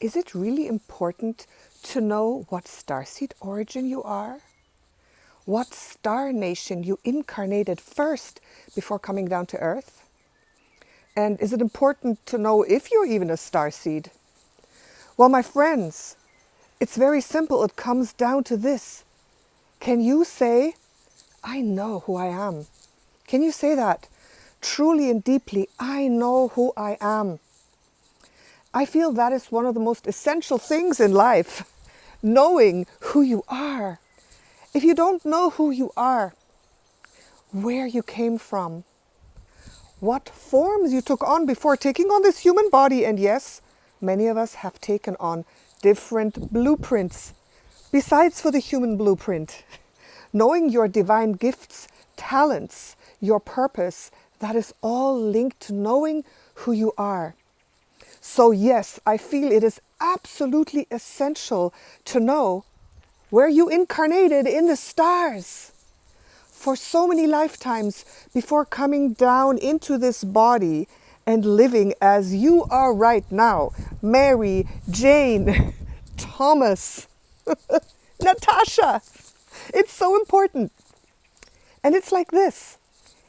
Is it really important to know what starseed origin you are? What star nation you incarnated first before coming down to Earth? And is it important to know if you're even a starseed? Well, my friends, it's very simple. It comes down to this. Can you say, I know who I am? Can you say that? Truly and deeply, I know who I am. I feel that is one of the most essential things in life, knowing who you are. If you don't know who you are, where you came from, what forms you took on before taking on this human body, and yes, many of us have taken on different blueprints, besides for the human blueprint. Knowing your divine gifts, talents, your purpose, that is all linked to knowing who you are. So yes, I feel it is absolutely essential to know where you incarnated in the stars for so many lifetimes before coming down into this body and living as you are right now. Mary, Jane, Thomas, Natascha. It's so important. And it's like this.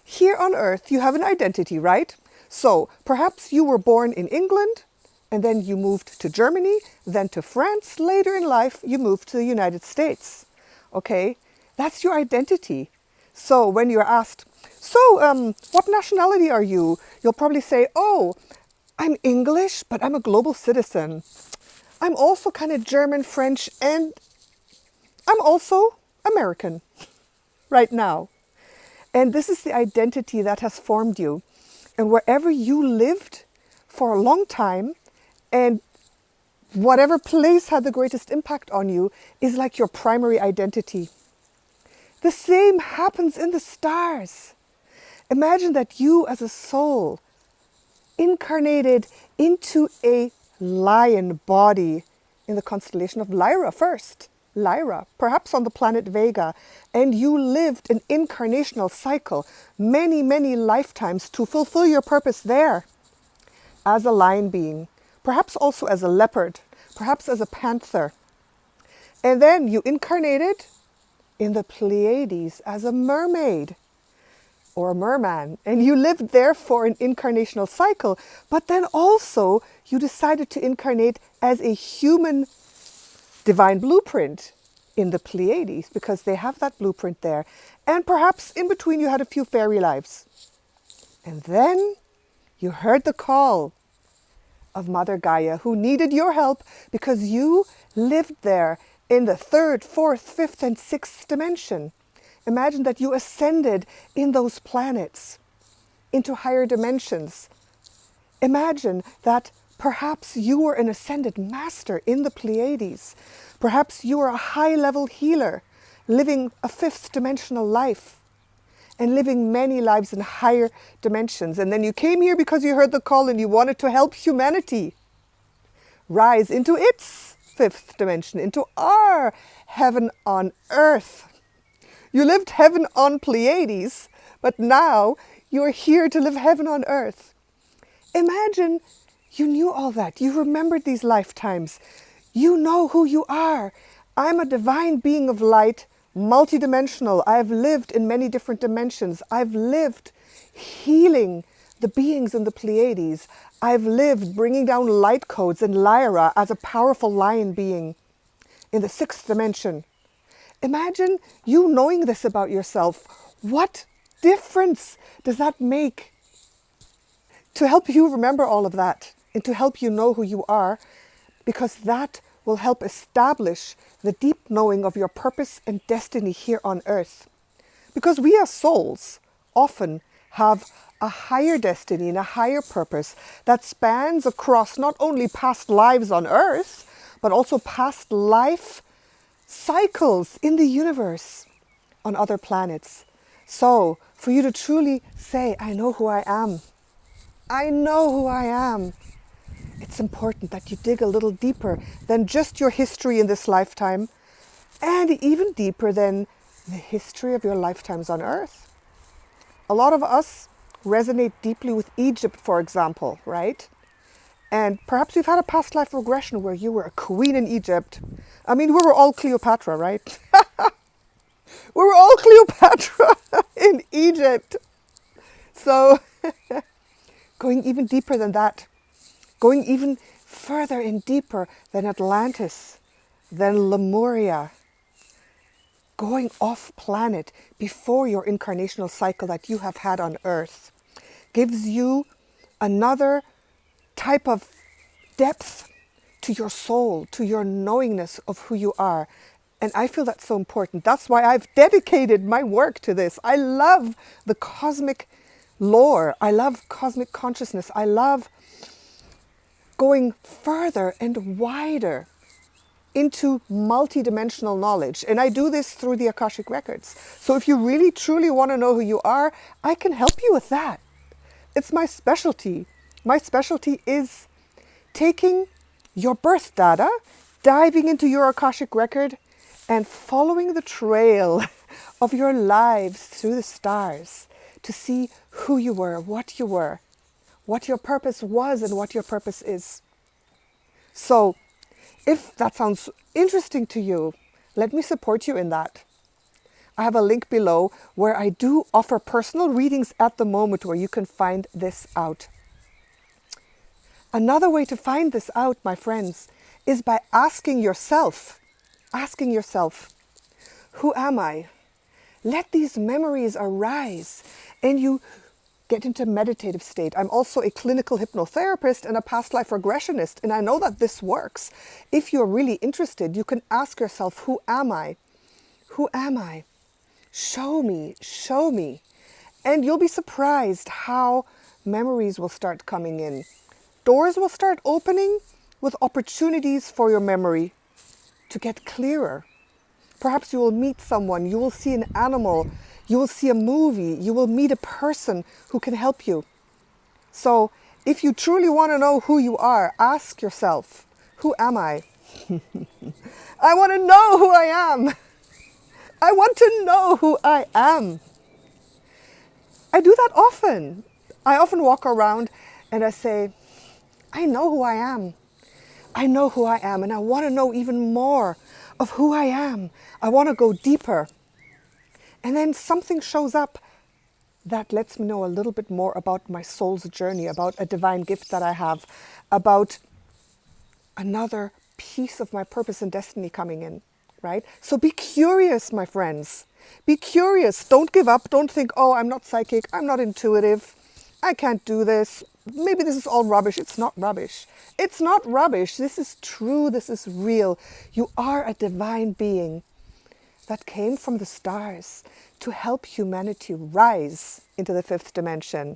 Here on Earth, you have an identity, right? So perhaps you were born in England, and then you moved to Germany, then to France. Later in life, you moved to the United States. Okay, that's your identity. So when you're asked, what nationality are you? You'll probably say, oh, I'm English, but I'm a global citizen. I'm also kind of German, French, and I'm also American right now. And this is the identity that has formed you. And wherever you lived for a long time, and whatever place had the greatest impact on you is like your primary identity. The same happens in the stars. Imagine that you as a soul incarnated into a lion body in the constellation of Lyra first. Lyra, perhaps on the planet Vega, and you lived an incarnational cycle, many, many lifetimes to fulfill your purpose there as a lion being, perhaps also as a leopard, perhaps as a panther. And then you incarnated in the Pleiades as a mermaid or a merman, and you lived there for an incarnational cycle, but then also you decided to incarnate as a human divine blueprint in the Pleiades because they have that blueprint there. And perhaps in between you had a few fairy lives. And then you heard the call of Mother Gaia, who needed your help because you lived there in the third, fourth, fifth, and sixth dimension. Imagine that you ascended in those planets into higher dimensions. Imagine that perhaps you were an ascended master in the Pleiades. Perhaps you were a high-level healer living a fifth dimensional life and living many lives in higher dimensions. And then you came here because you heard the call and you wanted to help humanity rise into its fifth dimension, into our heaven on earth. You lived heaven on Pleiades, but now you're here to live heaven on earth. Imagine you knew all that. You remembered these lifetimes. You know who you are. I'm a divine being of light, multidimensional. I've lived in many different dimensions. I've lived healing the beings in the Pleiades. I've lived bringing down light codes in Lyra as a powerful lion being in the sixth dimension. Imagine you knowing this about yourself. What difference does that make to help you remember all of that and to help you know who you are? Because that will help establish the deep knowing of your purpose and destiny here on earth. Because we as souls often have a higher destiny and a higher purpose that spans across not only past lives on earth, but also past life cycles in the universe on other planets. So for you to truly say, I know who I am. I know who I am. It's important that you dig a little deeper than just your history in this lifetime, and even deeper than the history of your lifetimes on earth. A lot of us resonate deeply with Egypt, for example, right? And perhaps you've had a past life regression where you were a queen in Egypt. I mean, we were all Cleopatra, right? We were all Cleopatra in Egypt. So going even deeper than that, going even further and deeper than Atlantis, than Lemuria, going off planet before your incarnational cycle that you have had on Earth, gives you another type of depth to your soul, to your knowingness of who you are. And I feel that's so important. That's why I've dedicated my work to this. I love the cosmic lore. I love cosmic consciousness. I love going further and wider into multidimensional knowledge. And I do this through the Akashic Records. So if you really truly want to know who you are, I can help you with that. It's my specialty. My specialty is taking your birth data, diving into your Akashic record, and following the trail of your lives through the stars to see who you were, what your purpose was, and what your purpose is. So, if that sounds interesting to you, let me support you in that. I have a link below where I do offer personal readings at the moment where you can find this out. Another way to find this out, my friends, is by asking yourself, who am I? Let these memories arise and you get into a meditative state. I'm also a clinical hypnotherapist and a past life regressionist, and I know that this works. If you're really interested, you can ask yourself, who am I? Who am I? Show me. And you'll be surprised how memories will start coming in. Doors will start opening with opportunities for your memory to get clearer. Perhaps you will meet someone, you will see an animal, you will see a movie, you will meet a person who can help you. So if you truly want to know who you are, ask yourself, who am I? I want to know who I am. I want to know who I am. I do that often. I often walk around and I say, I know who I am. I know who I am, and I want to know even more of who I am. I want to go deeper. And then something shows up that lets me know a little bit more about my soul's journey, about a divine gift that I have, about another piece of my purpose and destiny coming in, right? So be curious, my friends. Be curious. Don't give up. Don't think, oh, I'm not psychic. I'm not intuitive. I can't do this. Maybe this is all rubbish. It's not rubbish. It's not rubbish. This is true. This is real. You are a divine being that came from the stars to help humanity rise into the fifth dimension.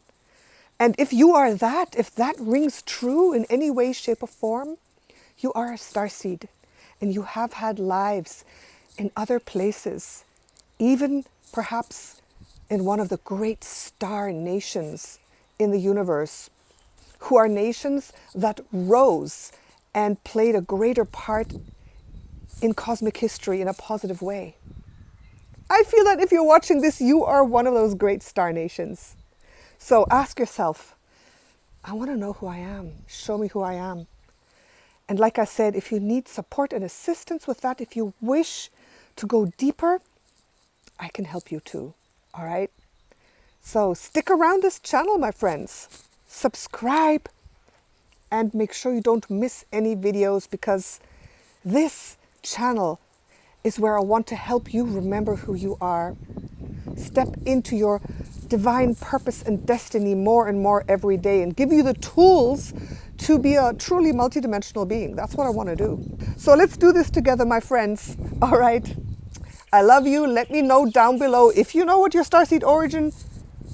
And if you are that, if that rings true in any way, shape, or form, you are a starseed, and you have had lives in other places, even perhaps in one of the great star nations in the universe, who are nations that rose and played a greater part in cosmic history in a positive way. I feel that if you're watching this, you are one of those great star nations. So ask yourself, I want to know who I am. Show me who I am. And like I said, if you need support and assistance with that, if you wish to go deeper, I can help you too. All right? So stick around this channel, my friends. Subscribe and make sure you don't miss any videos, because this channel is where I want to help you remember who you are. Step into your divine purpose and destiny more and more every day, and give you the tools to be a truly multidimensional being. That's what I want to do. So let's do this together, my friends. All right. I love you. Let me know down below if you know what your Starseed origin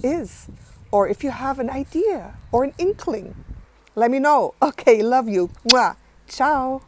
is, or if you have an idea or an inkling. Let me know. Okay, love you. Mwah. Ciao.